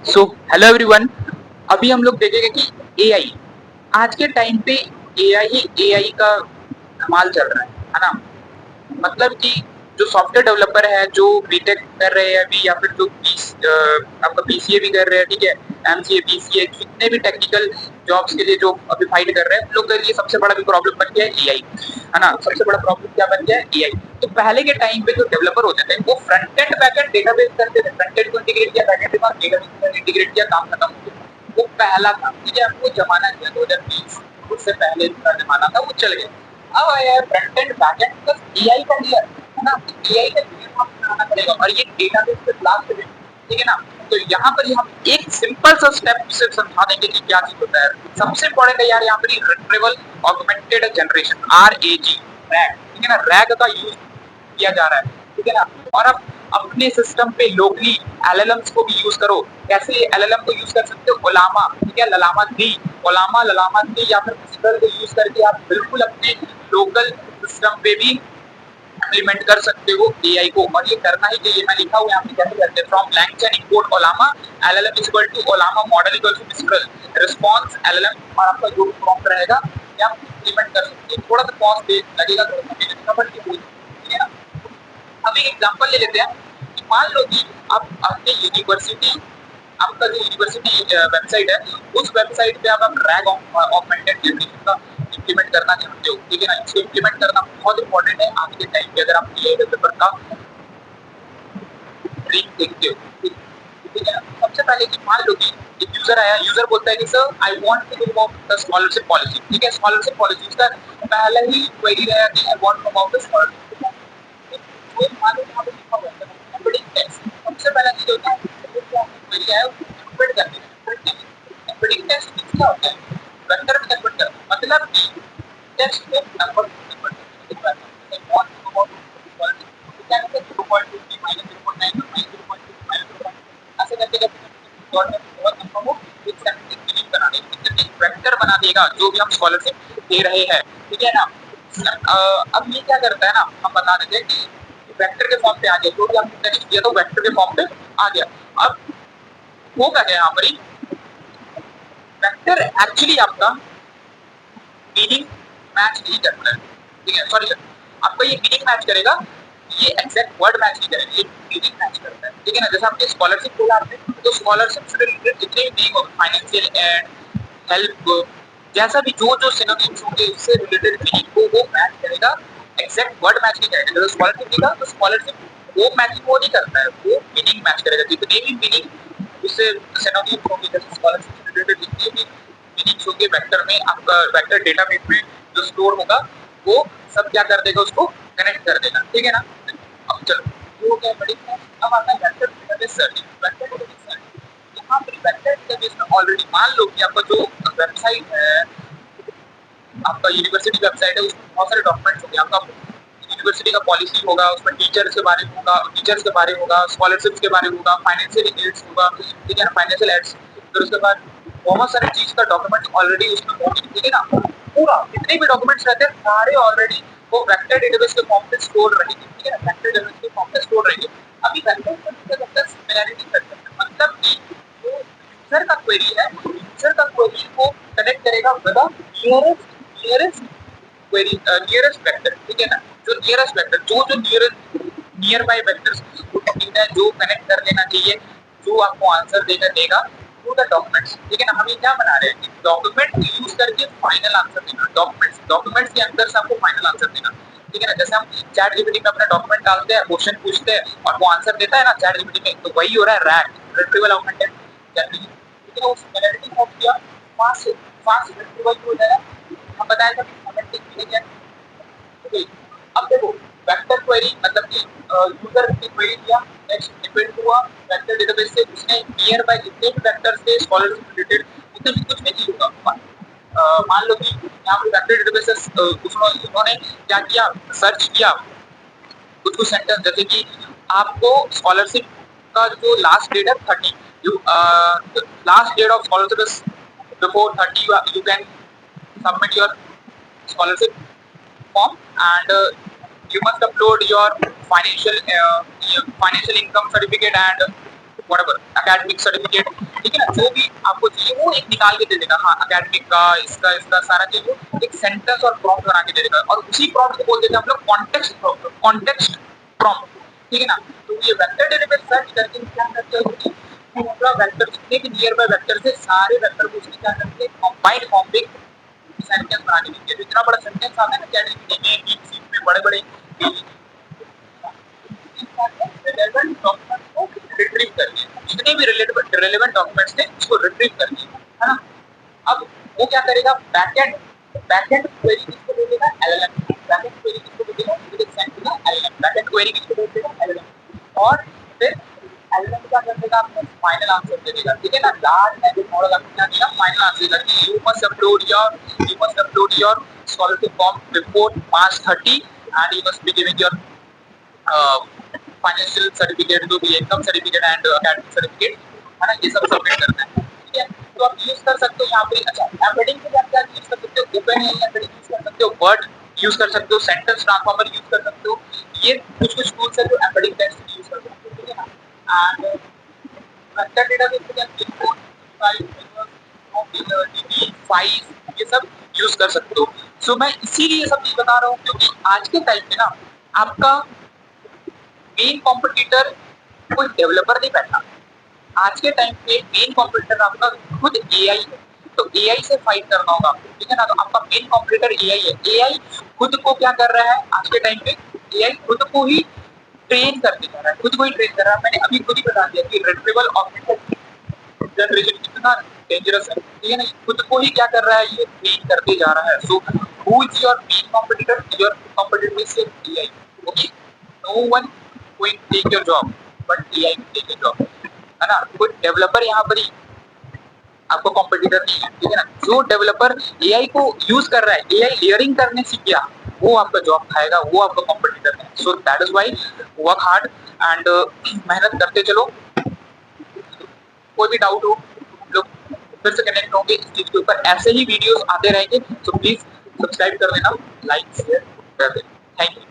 So hello everyone. अभी हम लोग देखेंगे कि एआई आज के टाइम पे एआई का कमाल चल रहा है ना। मतलब कि जो सॉफ्टवेयर डेवलपर है, जो बीटेक कर रहे हैं अभी, या फिर जो आपका बीसीए भी कर रहे हैं, ठीक है, एमसीए बीसीए, जितने भी टेक्निकल जॉब्स के लिए जो अभी फाइट कर रहे हैं, उन लोग के लिए सबसे बड़ा भी प्रॉब्लम बन गया है एआई, है ना। सबसे बड़ा प्रॉब्लम क्या बन गया है? एआई। तो पहले के टाइम पे जो डेवलपर होते थे वो front end back and database करते थे, फ्रंट एंड को इंटीग्रेट किया, बैक एंड के साथ डेटाबेस इंटीग्रेट किया, काम खत्म हो गया। वो पहला था, ठीक है। वो जमाना जो है 2020, उससे पहले का जमाना था, वो चल गया। अब आया है front end back and plus AI का लेयर, है ना। एआई का लेयर हम बनाना पड़ेगा, और ये डेटाबेस पे लास्ट में, ठीक है ना। तो यहाँ पर हम एक सिंपल सा स्टेप से समझा देंगे कि क्या चीज होता है। सबसे इंपॉर्टेंट है यार यहाँ पर retrieval augmented generation, RAG, rag, ठीक है ना। रैग का यूज किया जा रहा है, ठीक है ना। और अब अपने सिस्टम पे लोकली एलएलएम्स को भी यूज करो। कैसे एलएलएम को यूज कर सकते हो? ओलामा, ठीक है, ललामा 3, ओलामा ललामा 3 या फिर मिस्कल को यूज करके आप बिल्कुल अपने लोकल सिस्टम पे भी इम्प्लीमेंट कर सकते हो एआई को। और ये करना ही चाहिए। मैं लिखा हुआ यहाँ पे कैसे करते हैं। From LangChain import Ollama LLM is equal to Ollama model equal to mistral response LLM, और आपका जो प्रॉम्प्ट रहेगा ये आप इम्प्लीमेंट कर सकते हैं। थोड़ा सा कॉस्ट लगेगा, थोड़ा सा मेहनत का, बट ये हो जाएगा, ठीक है ना। हम एक एग्जांपल ले लेते हैं कि मान लो कि आप अपने यूनिवर्सिटी, आपका जो यूनिवर्सिटी वेबसाइट है, उस वेबसाइट पे आप रैग ऑगमेंटेड जनरेशन का इम्प्लीमेंट करना चाहते हो, ठीक है ना। इसको इम्प्लीमेंट करना बहुत इंपॉर्टेंट है आज के टाइम पे। अगर आप एआई डेवलपर का ड्रीम देखते हो, ठीक है ना। सबसे पहले कि मान लो कि एक यूजर आया, यूजर बोलता है कि sir I want to know about the scholarship policy, ठीक है। स्कॉलरशिप पॉलिसी उसका पहला ही क्वेरी रहेगा कि I want to know about the scholarship policy. तो मान लो यहाँ पे लिखा हुआ है एम्बेडिंग टेक्स्ट। सबसे पहला चीज होता है जो क्वेरी है उसको एम्बेड कर देना। एम्बेडिंग टेक्स्ट मींस क्या होता है? वेक्टर में कन्वर्ट करना, मतलब कि टेक्स्ट को नंबर में कन्वर्ट करना। जैसे want to know about scholarship, तो क्या करते हैं 0.50 माइनस 0.9 माइनस 0.2 माइनस 0.2 ऐसे करते करते डॉट में बहुत नंबर को एक सेकंड में डिलीट करा देगा, मतलब एक वेक्टर बना देगा जो भी हम स्कॉलरशिप दे रहे हैं, ठीक है ना। अब ये क्या करता है ना, हम बता देते हैं कि वेक्टर के फॉर्म पे आ गया, जो भी आपने टेक्स्ट किया था वेक्टर के फॉर्म पे आ गया। अब होगा क्या यहाँ पर? वेक्टर एक्चुअली आपका मीनिंग मैच नहीं करता है, ठीक है। सॉरी, आपका ये मीनिंग मैच करेगा, ये एग्जैक्ट वर्ड मैच नहीं करेगा, ये मीनिंग मैच करता है, ठीक है ना। जैसे आपने स्कॉलरशिप बोला आपने, तो स्कॉलरशिप से रिलेटेड जितने भी मीनिंग हो, फाइनेंशियल एड, हेल्प, जैसा भी जो जो सिनोनिम्स होंगे उससे रिलेटेड मीनिंग को वो मैच करेगा, एग्जैक्ट वर्ड मैच नहीं करेगा। जैसे स्कॉलरशिप दिखा तो स्कॉलरशिप वो मैचिंग वो नहीं करता है, वो मीनिंग मैच करेगा। जितने भी मीनिंग उससे सिनोनिम्स होंगे, जैसे स्कॉलरशिप से रिलेटेड जितने भी मीनिंग्स होंगे वेक्टर में, आपका वेक्टर डेटाबेस में जो स्टोर होगा वो सब क्या कर देगा, उसको कनेक्ट कर देगा, ठीक है ना। अब चलो वो हो गया बड़ी है। अब आता है vector database search. Vector database search, यहाँ पर वेक्टर डेटाबेस में ऑलरेडी मान लो कि आपका जो वेबसाइट है, आपका यूनिवर्सिटी वेबसाइट है, उसमें बहुत सारे डॉक्यूमेंट्स होंगे। आपका यूनिवर्सिटी का पॉलिसी होगा, उसमें टीचर्स के बारे में होगा, टीचर्स के बारे में होगा, स्कॉलरशिप्स के बारे में होगा, फाइनेंशियल एड्स होगा, ठीक है ना, फाइनेंशियल एड्स। फिर उसके बाद बहुत सारे चीज का डॉक्यूमेंट ऑलरेडी उसमें मौजूद, ठीक है ना। पूरा जितने भी डॉक्यूमेंट्स रहते हैं सारे ऑलरेडी वो वेक्टर डेटाबेस के फॉर्म पे स्टोर रहेंगे, ठीक है ना। वेक्टर डेटाबेस के फॉर्म पे स्टोर रहेंगे। अभी वेक्टर क्या करता है? सिमिलैरिटी करता है, मतलब कि जो यूजर का क्वेरी है, यूजर का क्वेरी को कनेक्ट करेगा with nearest query, nearest vector, ठीक है ना। जो नियरेस्ट वेक्टर, जो जो नियर बाय वेक्टर्स को ढूंढना है, जो कनेक्ट कर लेना चाहिए, जो आपको आंसर देगा टू द डॉक्यूमेंट्स, ठीक है ना। हम ये क्या बना रहे हैं कि डॉक्यूमेंट यूज करके फाइनल आंसर देना। डॉक्यूमेंट्स के अंदर से आपको फाइनल आंसर देना, ठीक है ना। जैसे हम चैट जीपीटी में अपना डॉक्यूमेंट डालते हैं, क्वेश्चन पूछते हैं और वो आंसर देता है ना चैट जीपीटी में, तो वही हो रहा है रैग, रिट्रीवल ऑगमेंटेड जनरेशन, ठीक है। उस सिमिलैरिटी ऑफ किया, फास्ट फास्ट रिट्रीवल हो जाएगा। हम बताया था कि ऑगमेंटेड मीनिंग है, ठीक। अब देखो वेक्टर क्वेरी मतलब कि यूजर ने क्वेरी किया, नेक्स्ट डिपेंड हुआ वेक्टर डेटाबेस से, उसने नियर बाय जितने भी वेक्टर्स थे स्कॉलरशिप रिलेटेड उसने भी कुछ भी नहीं होगा। मान लो कि यहाँ पे वेक्टर डेटाबेस उन्होंने क्या किया, सर्च किया कुछ कुछ सेंटेंस, जैसे कि आपको स्कॉलरशिप का जो लास्ट डेट है 30, last date of scholarship is before 30, you can submit your scholarship form, and you must upload your financial income certificate and whatever academic certificate, ठीक है ना, जो भी आपको चाहिए वो एक निकाल के दे देगा। हाँ, एकेडमिक का इसका इसका सारा चीज वो एक सेंटेंस और प्रॉम्प्ट बना के दे देगा, और उसी प्रॉम्प्ट को बोल देते हैं हम लोग कॉन्टेक्स्ट प्रॉम्प्ट, ठीक है ना। तो ये वेक्टर डेरिवेटिव सर्च करके क्या करते हैं कि पूरा वेक्टर जितने भी नियर बाय वेक्टर से सारे वेक्टर को उसने क्या करते हैं कंबाइंड फॉर्म में सेंटेंस बना के देंगे। जितना बड़ा सेंटेंस आता है ना चैट जीपीटी में, डीपसीक में, बड़े-बड़े रिलेवेंट डॉक्यूमेंट को रिट्रीव करिए, जितने भी रिलेवेंट डॉक्यूमेंट्स थे उसको रिट्रीव करिए, है ना। अब वो क्या करेगा, बैकएंड क्वेरी किसको दे देगा, एलएलएम। बैकएंड क्वेरी किसको दे देगा, will send to the LLM. Backend query किसको दे देगा, एलएलएम। और फिर एलएलएम क्या कर देगा, आपको फाइनल आंसर दे देगा, ठीक है ना। लार्ज लैंग्वेज मॉडल आपको क्या देगा, फाइनल आंसर देगा कि you must upload your scholarship form before March 30 and you must be giving your financial certificate, जो भी income certificate and academic certificate, है ना, ये सब सबमिट करना है, ठीक है। तो आप यूज कर सकते हो यहाँ पे। अच्छा, एम्बेडिंग के लिए आप क्या यूज कर सकते हो, ओपन एम्बेडिंग यूज कर सकते हो, वर्ड यूज कर सकते हो, सेंटेंस ट्रांसफॉर्मर यूज कर सकते हो। ये कुछ टूल्स है जो एम्बेडिंग टेक्स्ट यूज कर सकते हो, ठीक है ना। एंड वेक्टर डेटाबेस के लिए आप इंपोर्ट फाइल ये सब यूज कर सकते हो। सो मैं इसीलिए ये सब चीज बता रहा हूँ क्योंकि आज के टाइम में ना आपका मेन कॉम्पिटिटर कोई डेवलपर नहीं बैठा। आज के टाइम पे मेन कॉम्पिटिटर आपका खुद एआई है। तो एआई से फाइट करना होगा आपको, ठीक है ना। तो आपका मेन कॉम्पिटिटर एआई है। एआई खुद को क्या कर रहा है आज के टाइम पे, एआई खुद को ही ट्रेन करते जा रहा है, खुद को ही ट्रेन कर रहा है। मैंने अभी खुद ही बता दिया कि रिट्रीवल ऑगमेंटेड जनरेशन कितना डेंजरस है, ठीक है ना। खुद को ही क्या कर रहा है, ये ट्रेन करते जा रहा है। So who is your main competitor, your competitor is AI, okay. No one will take your job but AI will take your job, है ना। कोई डेवलपर यहाँ पर ही आपको कॉम्पिटिटर नहीं है, ठीक है ना। जो डेवलपर एआई को यूज कर रहा है, एआई लेयरिंग करने सीख गया, वो आपका जॉब खाएगा, वो आपका कॉम्पिटिटर है। So that is why work hard and मेहनत करते चलो। कोई भी डाउट हो हम लोग फिर से कनेक्ट होंगे इस चीज के ऊपर, ऐसे ही वीडियोस आते रहेंगे। सो प्लीज सब्सक्राइब कर देना, लाइक शेयर कर देना। Thank you.